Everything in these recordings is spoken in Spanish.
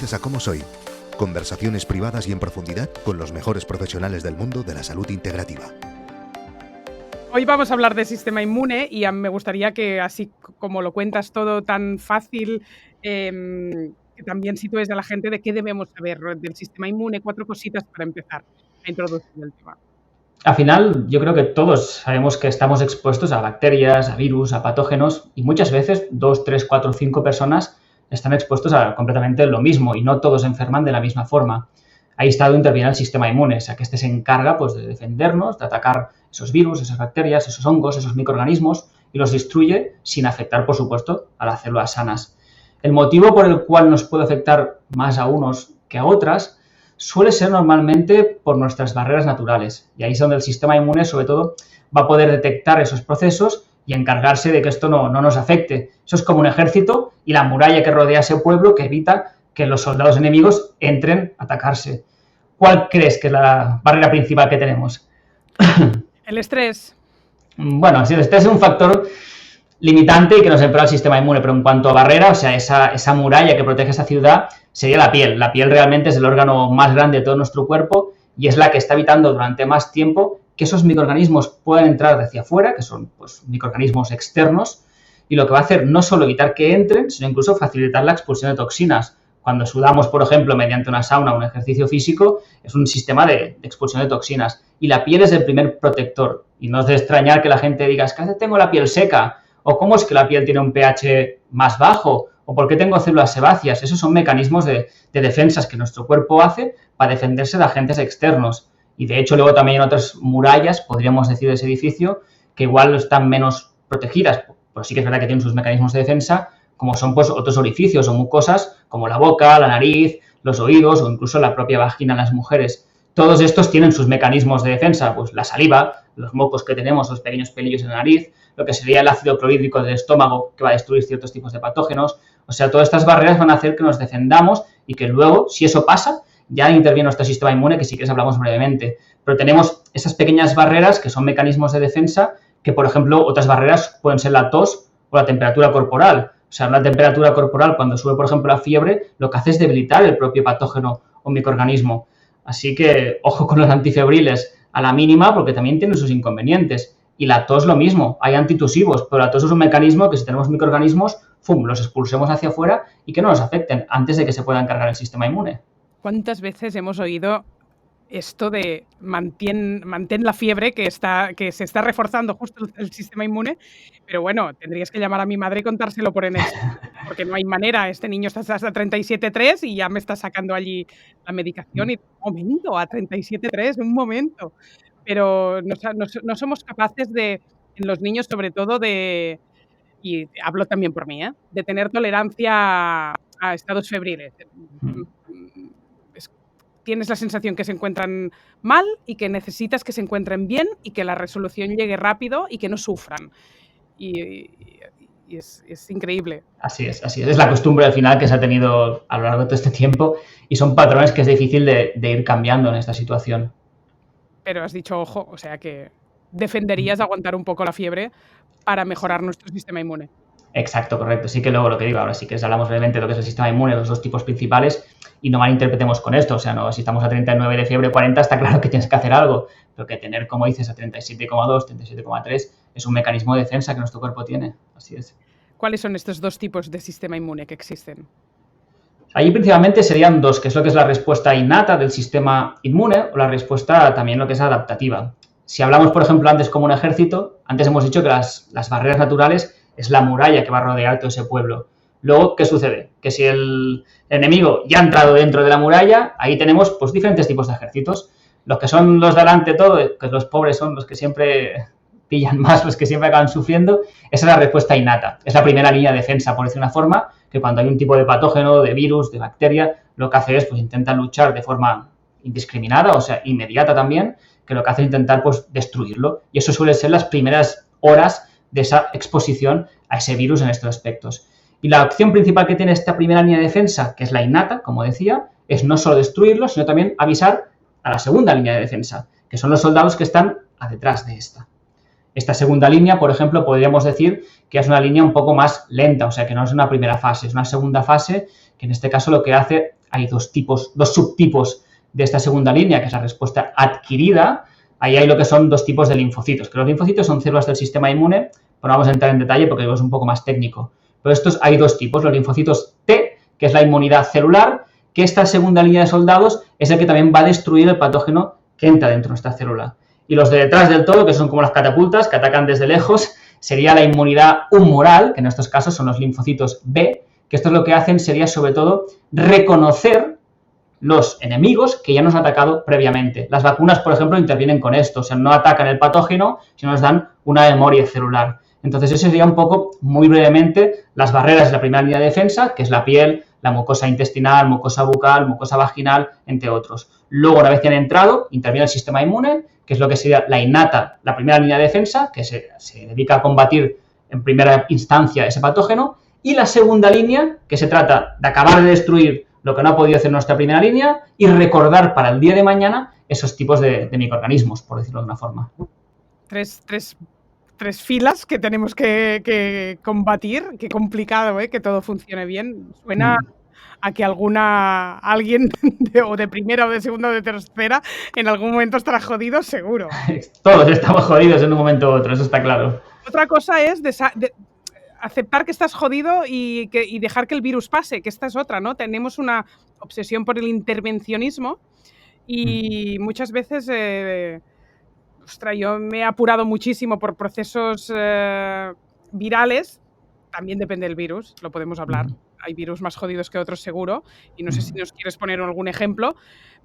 Bienvenidos a Cómo Soy. Conversaciones privadas y en profundidad con los mejores profesionales del mundo de la salud integrativa. Hoy vamos a hablar de sistema inmune y me gustaría que, así como lo cuentas todo tan fácil, que también sitúes a la gente de qué debemos saber del sistema inmune. 4 cositas para empezar a introducir el tema. Al final, yo creo que todos sabemos que estamos expuestos a bacterias, a virus, a patógenos y muchas veces 2, 3, 4, 5 personas están expuestos a completamente lo mismo y no todos se enferman de la misma forma. Ahí está donde interviene el sistema inmune, o sea que este se encarga pues, de defendernos, de atacar esos virus, esas bacterias, esos hongos, esos microorganismos y los destruye sin afectar, por supuesto, a las células sanas. El motivo por el cual nos puede afectar más a unos que a otras suele ser normalmente por nuestras barreras naturales. Y ahí es donde el sistema inmune, sobre todo, va a poder detectar esos procesos y encargarse de que esto no nos afecte. Eso es como un ejército y la muralla que rodea ese pueblo que evita que los soldados enemigos entren a atacarse. ¿Cuál crees que es la barrera principal que tenemos? El estrés. Bueno, sí, el estrés es un factor limitante y que nos empeora el sistema inmune, pero en cuanto a barrera, o sea, esa muralla que protege esa ciudad sería la piel. La piel realmente es el órgano más grande de todo nuestro cuerpo y es la que está evitando durante más tiempo que esos microorganismos puedan entrar hacia afuera, que son pues, microorganismos externos, y lo que va a hacer no solo evitar que entren, sino incluso facilitar la expulsión de toxinas. Cuando sudamos, por ejemplo, mediante una sauna o un ejercicio físico, es un sistema de expulsión de toxinas. Y la piel es el primer protector. Y no es de extrañar que la gente diga, es que tengo la piel seca, o cómo es que la piel tiene un pH más bajo, o por qué tengo células sebáceas. Esos son mecanismos de defensas que nuestro cuerpo hace para defenderse de agentes externos. Y de hecho, luego también en otras murallas, podríamos decir, de ese edificio, que igual están menos protegidas, pero sí que es verdad que tienen sus mecanismos de defensa, como son pues, otros orificios o mucosas, como la boca, la nariz, los oídos o incluso la propia vagina en las mujeres. Todos estos tienen sus mecanismos de defensa, pues la saliva, los mocos que tenemos, los pequeños pelillos en la nariz, lo que sería el ácido clorhídrico del estómago, que va a destruir ciertos tipos de patógenos. O sea, todas estas barreras van a hacer que nos defendamos y que luego, si eso pasa, ya interviene nuestro sistema inmune, que si quieres hablamos brevemente. Pero tenemos esas pequeñas barreras que son mecanismos de defensa, que por ejemplo otras barreras pueden ser la tos o la temperatura corporal. O sea, la temperatura corporal cuando sube, por ejemplo, la fiebre, lo que hace es debilitar el propio patógeno o microorganismo. Así que ojo con los antifebriles a la mínima porque también tienen sus inconvenientes. Y la tos lo mismo, hay antitusivos, pero la tos es un mecanismo que si tenemos microorganismos, ¡fum!, los expulsemos hacia afuera y que no nos afecten antes de que se pueda encargar el sistema inmune. ¿Cuántas veces hemos oído esto de mantén la fiebre que se está reforzando justo el sistema inmune? Pero bueno, tendrías que llamar a mi madre y contárselo por NS, porque no hay manera. Este niño está hasta 37,3 y ya me está sacando allí la medicación y un momento, a 37,3, un momento. Pero no somos capaces de, en los niños sobre todo, y hablo también por mí, de tener tolerancia a estados febriles. Tienes la sensación que se encuentran mal y que necesitas que se encuentren bien y que la resolución llegue rápido y que no sufran. Y es increíble. Así es. Es la costumbre al final que se ha tenido a lo largo de todo este tiempo y son patrones que es difícil de ir cambiando en esta situación. Pero has dicho, ojo, o sea que defenderías aguantar un poco la fiebre para mejorar nuestro sistema inmune. Exacto, correcto. Sí que luego lo que digo, ahora sí que hablamos brevemente de lo que es el sistema inmune, los dos tipos principales, y no malinterpretemos con esto. O sea, no, si estamos a 39 de fiebre, 40, está claro que tienes que hacer algo, pero que tener, como dices, a 37,2, 37,3 es un mecanismo de defensa que nuestro cuerpo tiene. Así es. ¿Cuáles son estos dos tipos de sistema inmune que existen? Allí principalmente serían dos, que es lo que es la respuesta innata del sistema inmune o la respuesta también lo que es adaptativa. Si hablamos, por ejemplo, antes como un ejército, antes hemos dicho que las barreras naturales es la muralla que va a rodear todo ese pueblo. Luego, ¿qué sucede? Que si el enemigo ya ha entrado dentro de la muralla, ahí tenemos pues diferentes tipos de ejércitos. Los que son los de delante todo, que los pobres son los que siempre pillan más, los que siempre acaban sufriendo, esa es la respuesta innata. Es la primera línea de defensa, por decir una forma, que cuando hay un tipo de patógeno, de virus, de bacteria, lo que hace es pues intentar luchar de forma indiscriminada, o sea, inmediata también, que lo que hace es intentar pues destruirlo. Y eso suele ser las primeras horas de esa exposición a ese virus en estos aspectos. Y la opción principal que tiene esta primera línea de defensa, que es la innata, como decía, es no solo destruirlo, sino también avisar a la segunda línea de defensa, que son los soldados que están detrás de esta. Esta segunda línea, por ejemplo, podríamos decir que es una línea un poco más lenta, o sea, que no es una primera fase, es una segunda fase que en este caso lo que hace, hay dos subtipos de esta segunda línea, que es la respuesta adquirida. Ahí hay lo que son dos tipos de linfocitos, que los linfocitos son células del sistema inmune, pero no vamos a entrar en detalle porque es un poco más técnico. Pero hay dos tipos, los linfocitos T, que es la inmunidad celular, que esta segunda línea de soldados es el que también va a destruir el patógeno que entra dentro de nuestra célula. Y los de detrás del todo, que son como las catapultas, que atacan desde lejos, sería la inmunidad humoral, que en estos casos son los linfocitos B, que esto es lo que hacen sería sobre todo reconocer los enemigos que ya nos han atacado previamente. Las vacunas, por ejemplo, intervienen con esto, o sea, no atacan el patógeno, sino nos dan una memoria celular. Entonces, eso sería un poco, muy brevemente, las barreras de la primera línea de defensa, que es la piel, la mucosa intestinal, mucosa bucal, mucosa vaginal, entre otros. Luego, una vez que han entrado, interviene el sistema inmune, que es lo que sería la innata, la primera línea de defensa, que se dedica a combatir en primera instancia ese patógeno, y la segunda línea, que se trata de acabar de destruir lo que no ha podido hacer nuestra primera línea y recordar para el día de mañana esos tipos de microorganismos, por decirlo de una forma. Tres filas que tenemos que combatir. Qué complicado, que todo funcione bien. Suena a que alguien o de primera o de segunda o de tercera en algún momento estará jodido, seguro. Todos estamos jodidos en un momento u otro, eso está claro. Otra cosa es aceptar que estás jodido y dejar que el virus pase, que esta es otra, ¿no? Tenemos una obsesión por el intervencionismo y muchas veces... yo me he apurado muchísimo por procesos virales, también depende del virus, lo podemos hablar. Hay virus más jodidos que otros seguro, y no sé si nos quieres poner algún ejemplo,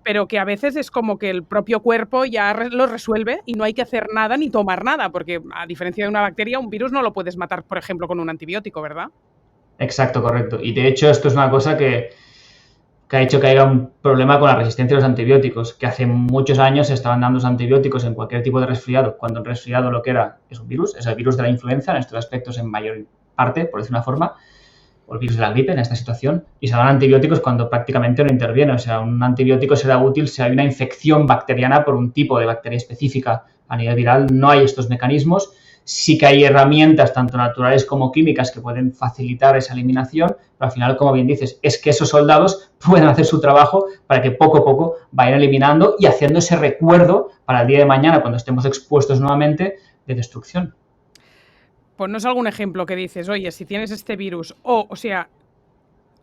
pero que a veces es como que el propio cuerpo ya lo resuelve y no hay que hacer nada ni tomar nada, porque a diferencia de una bacteria, un virus no lo puedes matar, por ejemplo, con un antibiótico, ¿verdad? Exacto, correcto. Y de hecho esto es una cosa que ha hecho que haya un problema con la resistencia a los antibióticos, que hace muchos años se estaban dando los antibióticos en cualquier tipo de resfriado, cuando el resfriado lo que era es un virus, es el virus de la influenza, en estos aspectos en mayor parte, por decir una forma, o el virus de la gripe en esta situación, y se dan antibióticos cuando prácticamente no interviene. O sea, un antibiótico será útil si hay una infección bacteriana por un tipo de bacteria específica. A nivel viral no hay estos mecanismos. Sí que hay herramientas, tanto naturales como químicas, que pueden facilitar esa eliminación, pero al final, como bien dices, es que esos soldados pueden hacer su trabajo para que poco a poco vayan eliminando y haciendo ese recuerdo para el día de mañana, cuando estemos expuestos nuevamente, de destrucción. Ponnos algún ejemplo que dices, oye, si tienes este virus, o sea,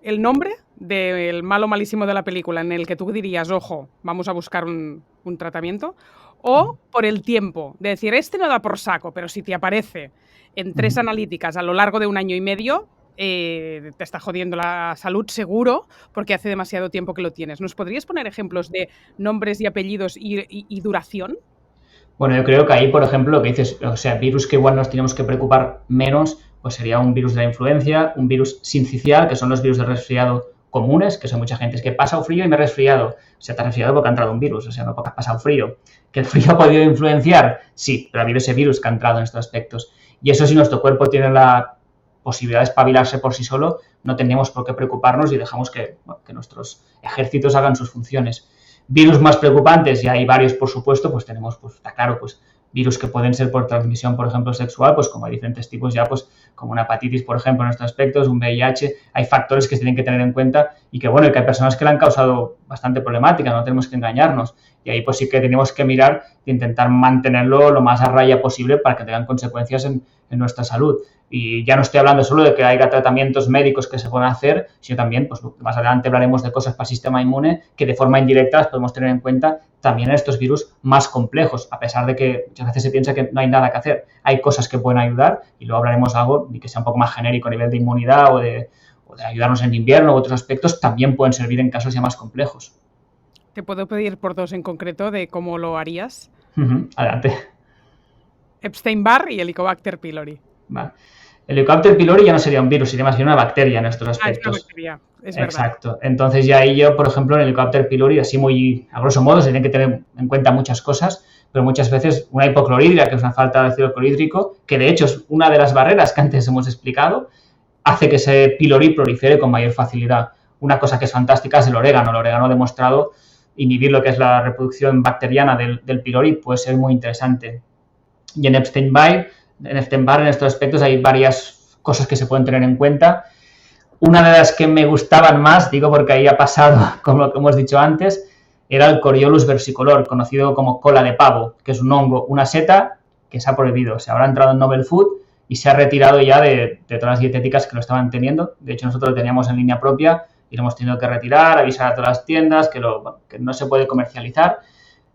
el nombre del malo malísimo de la película en el que tú dirías, ojo, vamos a buscar un tratamiento, o por el tiempo, de decir, este no da por saco, pero si te aparece en 3 analíticas a lo largo de 1 año y medio, te está jodiendo la salud seguro porque hace demasiado tiempo que lo tienes. ¿Nos podrías poner ejemplos de nombres y apellidos y duración? Bueno, yo creo que ahí, por ejemplo, lo que dices, o sea, virus que igual nos tenemos que preocupar menos, pues sería un virus de la influencia, un virus sincicial, que son los virus de resfriado comunes, que son mucha gente, es que he pasado frío y me he resfriado. O sea, te has resfriado porque ha entrado un virus, o sea, no porque has pasado frío. ¿Que el frío ha podido influenciar? Sí, pero ha habido ese virus que ha entrado en estos aspectos. Y eso, si nuestro cuerpo tiene la posibilidad de espabilarse por sí solo, no tenemos por qué preocuparnos y dejamos que nuestros ejércitos hagan sus funciones. Virus más preocupantes, y hay varios, por supuesto, pues tenemos, pues está claro, pues virus que pueden ser por transmisión, por ejemplo, sexual, pues como hay diferentes tipos ya, pues como una hepatitis, por ejemplo, en estos aspectos, un VIH, hay factores que se tienen que tener en cuenta y que, bueno, que hay personas que le han causado bastante problemática, no tenemos que engañarnos. Y ahí pues sí que tenemos que mirar e intentar mantenerlo lo más a raya posible para que tengan consecuencias en nuestra salud. Y ya no estoy hablando solo de que haya tratamientos médicos que se puedan hacer, sino también, pues más adelante hablaremos de cosas para el sistema inmune que de forma indirecta las podemos tener en cuenta también en estos virus más complejos, a pesar de que muchas veces se piensa que no hay nada que hacer. Hay cosas que pueden ayudar y luego hablaremos de algo que sea un poco más genérico a nivel de inmunidad o de ayudarnos en invierno u otros aspectos, también pueden servir en casos ya más complejos. ¿Te puedo pedir por 2 en concreto de cómo lo harías? Adelante. Epstein-Barr y Helicobacter pylori. Vale. El Helicobacter pylori ya no sería un virus, sería más bien una bacteria en estos aspectos. Es una bacteria, es verdad. Exacto. Entonces ya ahí yo, por ejemplo, en el Helicobacter pylori, así muy a grosso modo, se tienen que tener en cuenta muchas cosas, pero muchas veces una hipocloridria, que es una falta de ácido clorhídrico, que de hecho es una de las barreras que antes hemos explicado, hace que ese pylori prolifere con mayor facilidad. Una cosa que es fantástica es el orégano. El orégano ha demostrado inhibir lo que es la reproducción bacteriana del pylori, puede ser muy interesante. Y en Epstein-Barr, en estos aspectos hay varias cosas que se pueden tener en cuenta. Una de las que me gustaban más, digo porque ahí ha pasado, como lo que hemos dicho antes, era el Coriolus versicolor, conocido como cola de pavo, que es un hongo, una seta que se ha prohibido. Se habrá entrado en Novel Food y se ha retirado ya de todas las dietéticas que lo estaban teniendo. De hecho, nosotros lo teníamos en línea propia y lo hemos tenido que retirar, avisar a todas las tiendas que no se puede comercializar.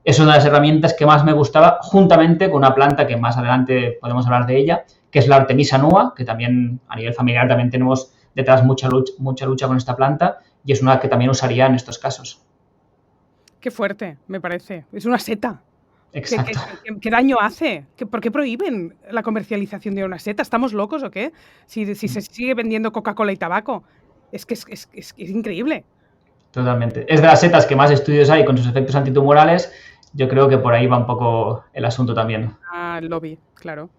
Es una de las herramientas que más me gustaba, juntamente con una planta que más adelante podemos hablar de ella, que es la Artemisa nua, que también a nivel familiar también tenemos detrás mucha lucha con esta planta, y es una que también usaría en estos casos. Qué fuerte, me parece. Es una seta. Exacto. ¿Qué daño hace? ¿Por qué prohíben la comercialización de una seta? ¿Estamos locos o qué? Si se sigue vendiendo Coca-Cola y tabaco. Es que es increíble. Totalmente. Es de las setas que más estudios hay con sus efectos antitumorales. Yo creo que por ahí va un poco el asunto también. El lobby, claro.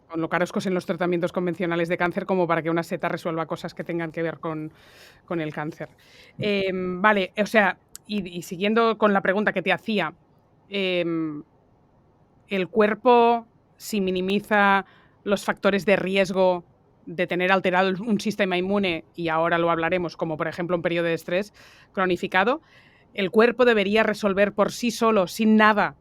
Con lo caros que son los tratamientos convencionales de cáncer como para que una seta resuelva cosas que tengan que ver con el cáncer. Vale, o sea, y siguiendo con la pregunta que te hacía, el cuerpo, si minimiza los factores de riesgo de tener alterado un sistema inmune, y ahora lo hablaremos, como por ejemplo un periodo de estrés cronificado, el cuerpo debería resolver por sí solo, sin nada,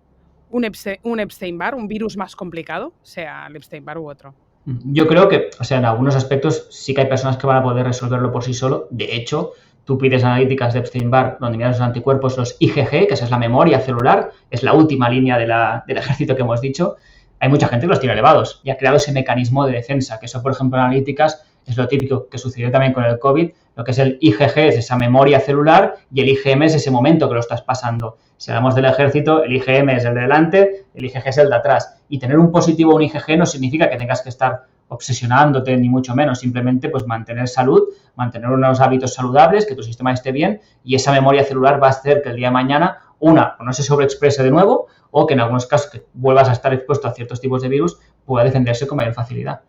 un Epstein-Barr, un virus más complicado, sea el Epstein-Barr u otro. Yo creo que, o sea, en algunos aspectos sí que hay personas que van a poder resolverlo por sí solo. De hecho, tú pides analíticas de Epstein-Barr donde miras los anticuerpos, los IgG, que esa es la memoria celular, es la última línea del ejército que hemos dicho. Hay mucha gente que los tiene elevados y ha creado ese mecanismo de defensa, que eso, por ejemplo, en analíticas es lo típico que sucedió también con el COVID. Lo que es el IgG es esa memoria celular y el IgM es ese momento que lo estás pasando. Si hablamos del ejército, el IgM es el de delante, el IgG es el de atrás. Y tener un positivo o un IgG no significa que tengas que estar obsesionándote, ni mucho menos. Simplemente pues mantener salud, mantener unos hábitos saludables, que tu sistema esté bien, y esa memoria celular va a hacer que el día de mañana, no se sobreexprese de nuevo, o que en algunos casos que vuelvas a estar expuesto a ciertos tipos de virus, pueda defenderse con mayor facilidad.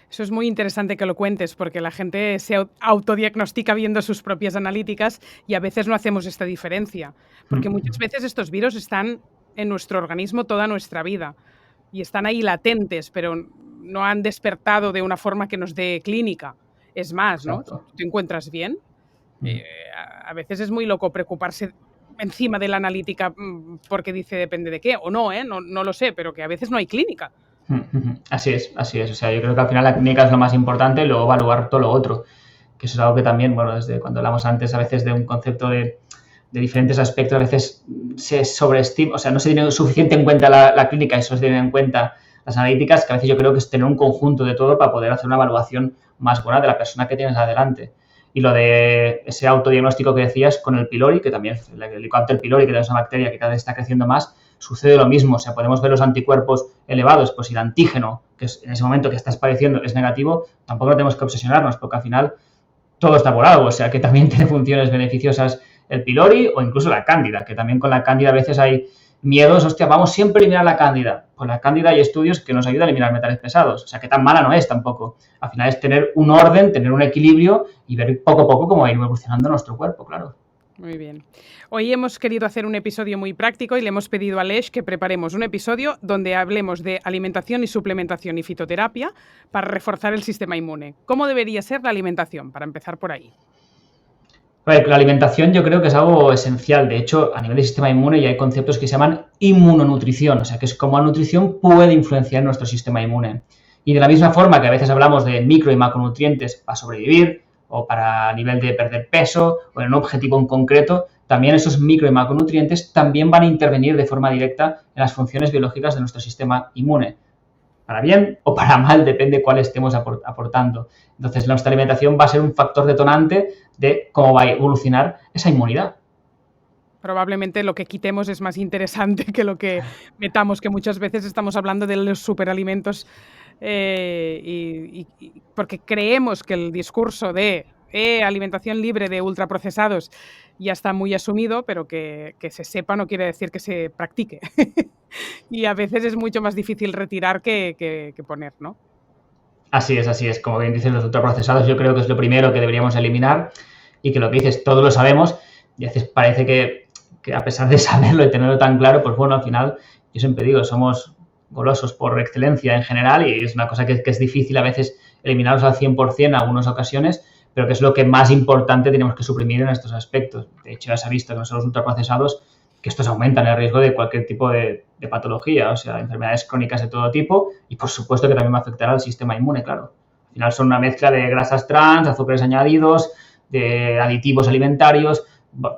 Eso es muy interesante que lo cuentes, porque la gente se autodiagnostica viendo sus propias analíticas y a veces no hacemos esta diferencia, porque muchas veces estos virus están en nuestro organismo toda nuestra vida y están ahí latentes, pero no han despertado de una forma que nos dé clínica. Es más, ¿no? Si te encuentras bien, a veces es muy loco preocuparse encima de la analítica porque dice depende de qué, o no, no lo sé, pero que a veces no hay clínica. Así es. O sea, yo creo que al final la clínica es lo más importante y luego evaluar todo lo otro. Que eso es algo que también, desde cuando hablamos antes a veces de un concepto de diferentes aspectos, a veces se sobreestima, o sea, no se tiene suficiente en cuenta la clínica y solo se tienen en cuenta las analíticas, que a veces yo creo que es tener un conjunto de todo para poder hacer una evaluación más buena de la persona que tienes adelante. Y lo de ese autodiagnóstico que decías con el pylori, que también el Helicobacter pylori, que es una bacteria que cada vez está creciendo más, sucede lo mismo. O sea, podemos ver los anticuerpos elevados, pues si el antígeno, que es en ese momento que estás padeciendo, es negativo, tampoco tenemos que obsesionarnos, porque al final todo está por algo. O sea, que también tiene funciones beneficiosas el pylori o incluso la cándida, que también con la cándida a veces hay miedos, hostia, vamos siempre a eliminar la cándida. Con la cándida hay estudios que nos ayudan a eliminar metales pesados, o sea, que tan mala no es tampoco. Al final es tener un orden, tener un equilibrio y ver poco a poco cómo va a ir evolucionando nuestro cuerpo, claro. Muy bien. Hoy hemos querido hacer un episodio muy práctico y le hemos pedido a Aleix que preparemos un episodio donde hablemos de alimentación y suplementación y fitoterapia para reforzar el sistema inmune. ¿Cómo debería ser la alimentación? Para empezar por ahí. A ver, la alimentación yo creo que es algo esencial. De hecho, a nivel del sistema inmune ya hay conceptos que se llaman inmunonutrición, o sea, que es cómo la nutrición puede influenciar nuestro sistema inmune. Y de la misma forma que a veces hablamos de micro y macronutrientes para sobrevivir o para nivel de perder peso o en un objetivo en concreto, también esos micro y macronutrientes también van a intervenir de forma directa en las funciones biológicas de nuestro sistema inmune. Para bien o para mal, depende cuál estemos aportando. Entonces, nuestra alimentación va a ser un factor detonante de cómo va a evolucionar esa inmunidad. Probablemente lo que quitemos es más interesante que lo que metamos, que muchas veces estamos hablando de los superalimentos y porque creemos que el discurso de alimentación libre de ultraprocesados ya está muy asumido, pero que se sepa no quiere decir que se practique. Y a veces es mucho más difícil retirar que poner, ¿no? Así es. Como bien dicen los ultraprocesados, yo creo que es lo primero que deberíamos eliminar y que lo que dices, todos lo sabemos y a veces parece que a pesar de saberlo y tenerlo tan claro, pues bueno, al final, yo siempre digo, somos golosos por excelencia en general y es una cosa que es difícil a veces eliminarlos al 100% en algunas ocasiones, pero que es lo que más importante tenemos que suprimir en estos aspectos. De hecho, ya se ha visto que los ultraprocesados, que estos aumentan el riesgo de cualquier tipo de patología, o sea, enfermedades crónicas de todo tipo, y por supuesto que también va a afectar al sistema inmune, claro. Al final son una mezcla de grasas trans, azúcares añadidos, de aditivos alimentarios,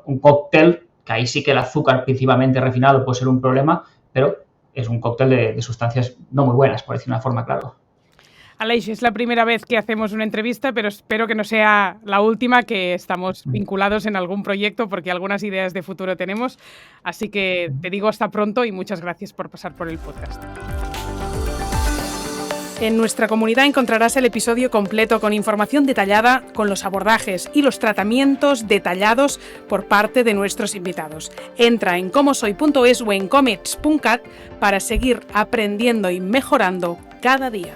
un cóctel, que ahí sí que el azúcar principalmente refinado puede ser un problema, pero es un cóctel de sustancias no muy buenas, por decir una forma, claro. Aleix, es la primera vez que hacemos una entrevista, pero espero que no sea la última, que estamos vinculados en algún proyecto porque algunas ideas de futuro tenemos. Así que te digo hasta pronto y muchas gracias por pasar por el podcast. En nuestra comunidad encontrarás el episodio completo con información detallada, con los abordajes y los tratamientos detallados por parte de nuestros invitados. Entra en comosoy.es o en comets.cat para seguir aprendiendo y mejorando cada día.